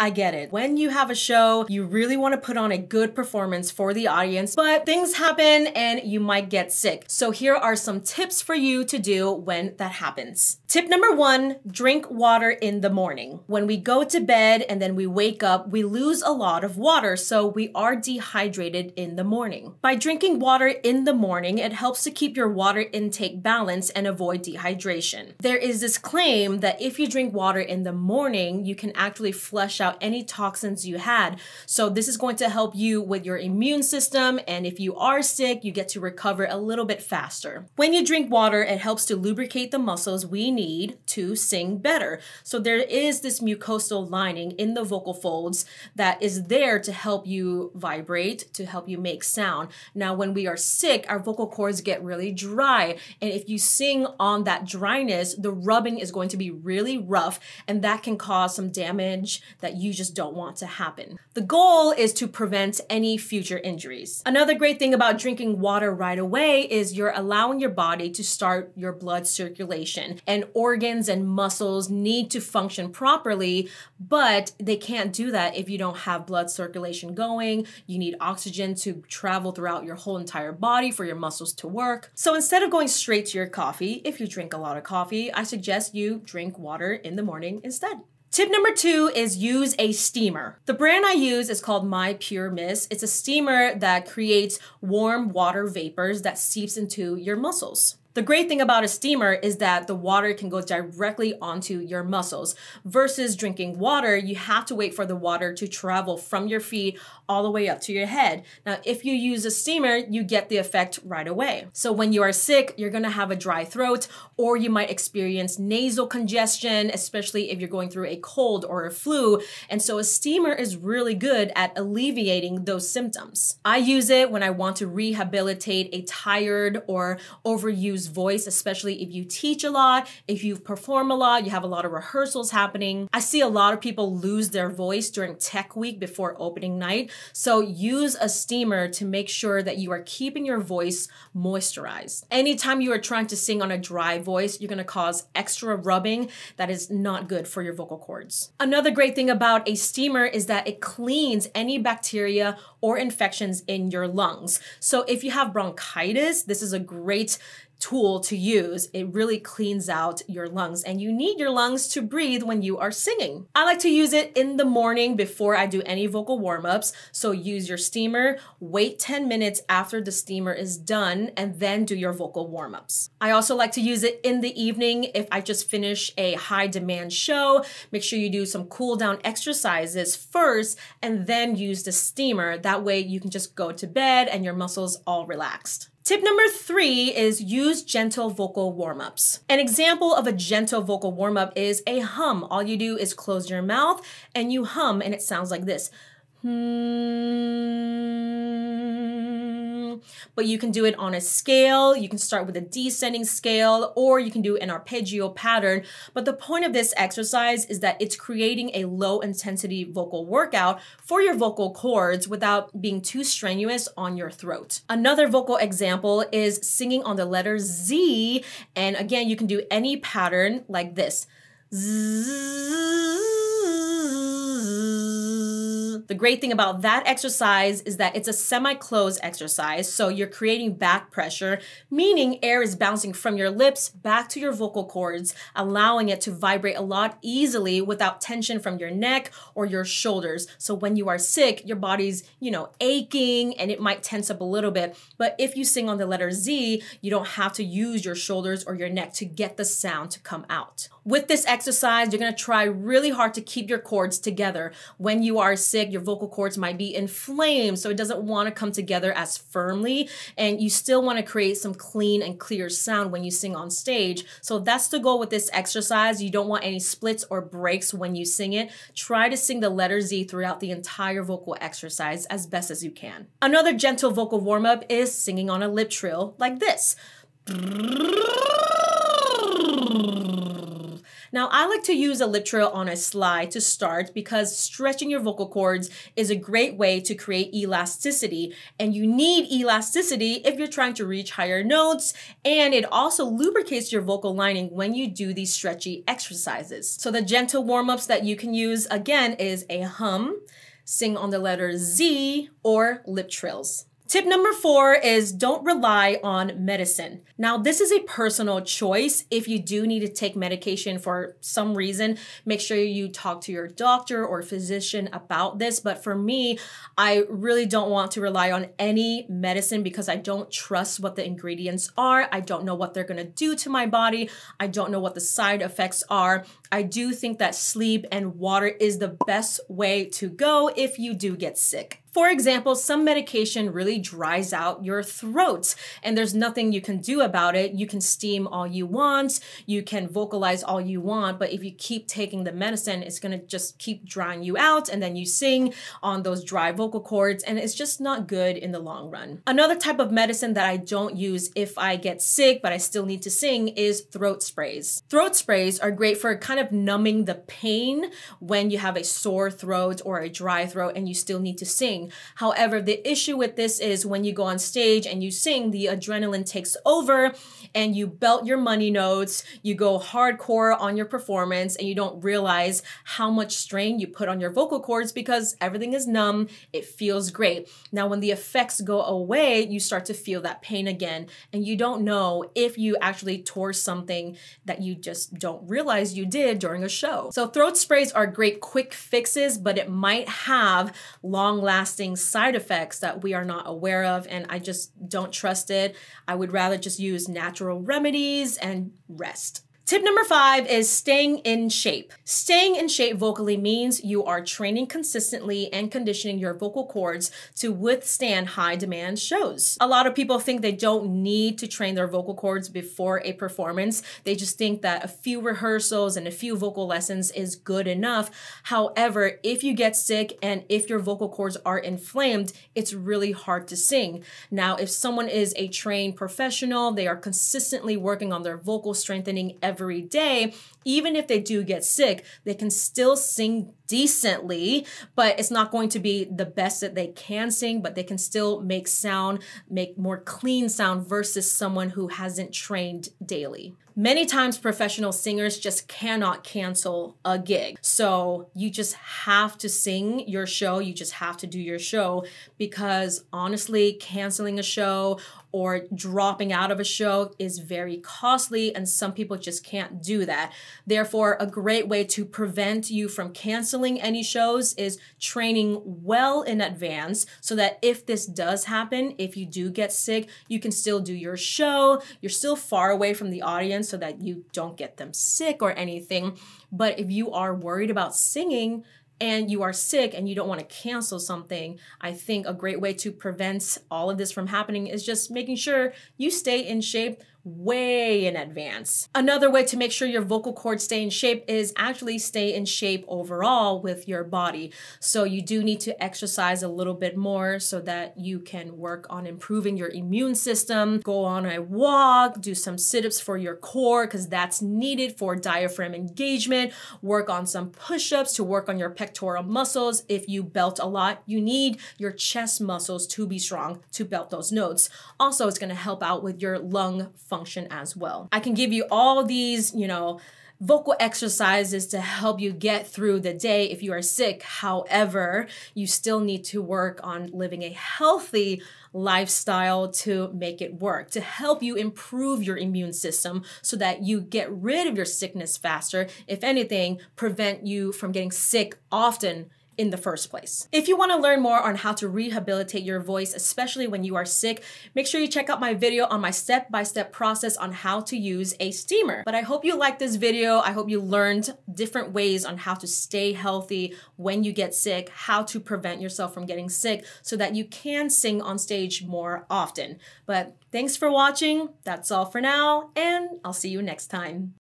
I get it. When you have a show, you really want to put on a good performance for the audience, but things happen and you might get sick. So here are some tips for you to do when that happens. Tip number 1, drink water in the morning. When we go to bed and then we wake up, we lose a lot of water, so we are dehydrated in the morning. By drinking water in the morning, it helps to keep your water intake balanced and avoid dehydration. There is this claim that if you drink water in the morning, you can actually flush out any toxins you had. So this is going to help you with your immune system, and if you are sick, you get to recover a little bit faster. When you drink water, it helps to lubricate the muscles we need to sing better. So there is this mucosal lining in the vocal folds that is there to help you vibrate, to help you make sound. Now, when we are sick, our vocal cords get really dry, and if you sing on that dryness, the rubbing is going to be really rough, and that can cause some damage that you just don't want to happen. The goal is to prevent any future injuries. Another great thing about drinking water right away is you're allowing your body to start your blood circulation, and organs and muscles need to function properly, but they can't do that if you don't have blood circulation going. You need oxygen to travel throughout your whole entire body for your muscles to work. So instead of going straight to your coffee, if you drink a lot of coffee, I suggest you drink water in the morning instead. Tip number 2 is use a steamer. The brand I use is called My Pure Mist. It's a steamer that creates warm water vapors that seeps into your muscles. The great thing about a steamer is that the water can go directly onto your muscles. Versus drinking water, you have to wait for the water to travel from your feet all the way up to your head. Now, if you use a steamer, you get the effect right away. So when you are sick, you're gonna have a dry throat, or you might experience nasal congestion, especially if you're going through a cold or a flu. And so a steamer is really good at alleviating those symptoms. I use it when I want to rehabilitate a tired or overused voice, especially if you teach a lot, if you perform a lot, you have a lot of rehearsals happening. I see a lot of people lose their voice during tech week before opening night. So use a steamer to make sure that you are keeping your voice moisturized. Anytime you are trying to sing on a dry voice, you're gonna cause extra rubbing that is not good for your vocal cords. Another great thing about a steamer is that it cleans any bacteria or infections in your lungs. So if you have bronchitis, this is a great tool to use. It really cleans out your lungs, and you need your lungs to breathe when you are singing. I like to use it in the morning before I do any vocal warm-ups. So use your steamer, wait 10 minutes after the steamer is done, and then do your vocal warm-ups. I also like to use it in the evening if I just finish a high demand show. Make sure you do some cool down exercises first and then use the steamer. That way you can just go to bed and your muscles all relaxed. Tip number 3 is use gentle vocal warm-ups. An example of a gentle vocal warm-up is a hum. All you do is close your mouth and you hum, and it sounds like this. But you can do it on a scale. You can start with a descending scale, or you can do an arpeggio pattern. But the point of this exercise is that it's creating a low intensity vocal workout for your vocal cords without being too strenuous on your throat. Another vocal example is singing on the letter Z. And again, you can do any pattern like this. The great thing about that exercise is that it's a semi-closed exercise, so you're creating back pressure, meaning air is bouncing from your lips back to your vocal cords, allowing it to vibrate a lot easily without tension from your neck or your shoulders. So when you are sick, your body's, aching and it might tense up a little bit. But if you sing on the letter Z, you don't have to use your shoulders or your neck to get the sound to come out. With this exercise, you're gonna try really hard to keep your cords together. When you are sick, your vocal cords might be inflamed, so it doesn't want to come together as firmly, and you still want to create some clean and clear sound when you sing on stage. So that's the goal with this exercise. You don't want any splits or breaks when you sing it. Try to sing the letter Z throughout the entire vocal exercise as best as you can. Another gentle vocal warm-up is singing on a lip trill like this. Now, I like to use a lip trill on a slide to start because stretching your vocal cords is a great way to create elasticity, and you need elasticity if you're trying to reach higher notes, and it also lubricates your vocal lining when you do these stretchy exercises. So the gentle warm-ups that you can use again is a hum, sing on the letter Z, or lip trills. Tip number 4 is don't rely on medicine. Now, this is a personal choice. If you do need to take medication for some reason, make sure you talk to your doctor or physician about this. But for me, I really don't want to rely on any medicine because I don't trust what the ingredients are. I don't know what they're gonna do to my body. I don't know what the side effects are. I do think that sleep and water is the best way to go if you do get sick. For example, some medication really dries out your throat and there's nothing you can do about it. You can steam all you want, you can vocalize all you want, but if you keep taking the medicine, it's gonna just keep drying you out and then you sing on those dry vocal cords and it's just not good in the long run. Another type of medicine that I don't use if I get sick but I still need to sing is throat sprays. Throat sprays are great for kind of numbing the pain when you have a sore throat or a dry throat and you still need to sing. However, the issue with this is when you go on stage and you sing, the adrenaline takes over and you belt your money notes, you go hardcore on your performance and you don't realize how much strain you put on your vocal cords because everything is numb, it feels great. Now, when the effects go away, you start to feel that pain again and you don't know if you actually tore something that you just don't realize you did during a show. So throat sprays are great quick fixes, but it might have long-lasting side effects that we are not aware of, and I just don't trust it. I would rather just use natural remedies and rest. Tip number 5 is staying in shape. Staying in shape vocally means you are training consistently and conditioning your vocal cords to withstand high demand shows. A lot of people think they don't need to train their vocal cords before a performance. They just think that a few rehearsals and a few vocal lessons is good enough. However, if you get sick and if your vocal cords are inflamed, it's really hard to sing. Now, if someone is a trained professional, they are consistently working on their vocal strengthening every day, even if they do get sick, they can still sing decently, but it's not going to be the best that they can sing, but they can still make sound, make more clean sound versus someone who hasn't trained daily. Many times professional singers just cannot cancel a gig. So you just have to sing your show. You just have to do your show because honestly, canceling a show or dropping out of a show is very costly and some people just can't do that. Therefore, a great way to prevent you from canceling any shows is training well in advance so that if this does happen, if you do get sick, you can still do your show. You're still far away from the audience so that you don't get them sick or anything. But if you are worried about singing and you are sick and you don't want to cancel something, I think a great way to prevent all of this from happening is just making sure you stay in shape way in advance. Another way to make sure your vocal cords stay in shape is actually stay in shape overall with your body. So you do need to exercise a little bit more so that you can work on improving your immune system, go on a walk, do some sit-ups for your core because that's needed for diaphragm engagement, work on some push-ups to work on your pectoral muscles. If you belt a lot, you need your chest muscles to be strong to belt those notes. Also, it's going to help out with your lung function as well. I can give you all these, vocal exercises to help you get through the day if you are sick. However, you still need to work on living a healthy lifestyle to make it work, to help you improve your immune system so that you get rid of your sickness faster. If anything, prevent you from getting sick often in the first place. If you want to learn more on how to rehabilitate your voice, especially when you are sick, make sure you check out my video on my step-by-step process on how to use a steamer. But I hope you liked this video. I hope you learned different ways on how to stay healthy when you get sick, how to prevent yourself from getting sick so that you can sing on stage more often. But thanks for watching. That's all for now, and I'll see you next time.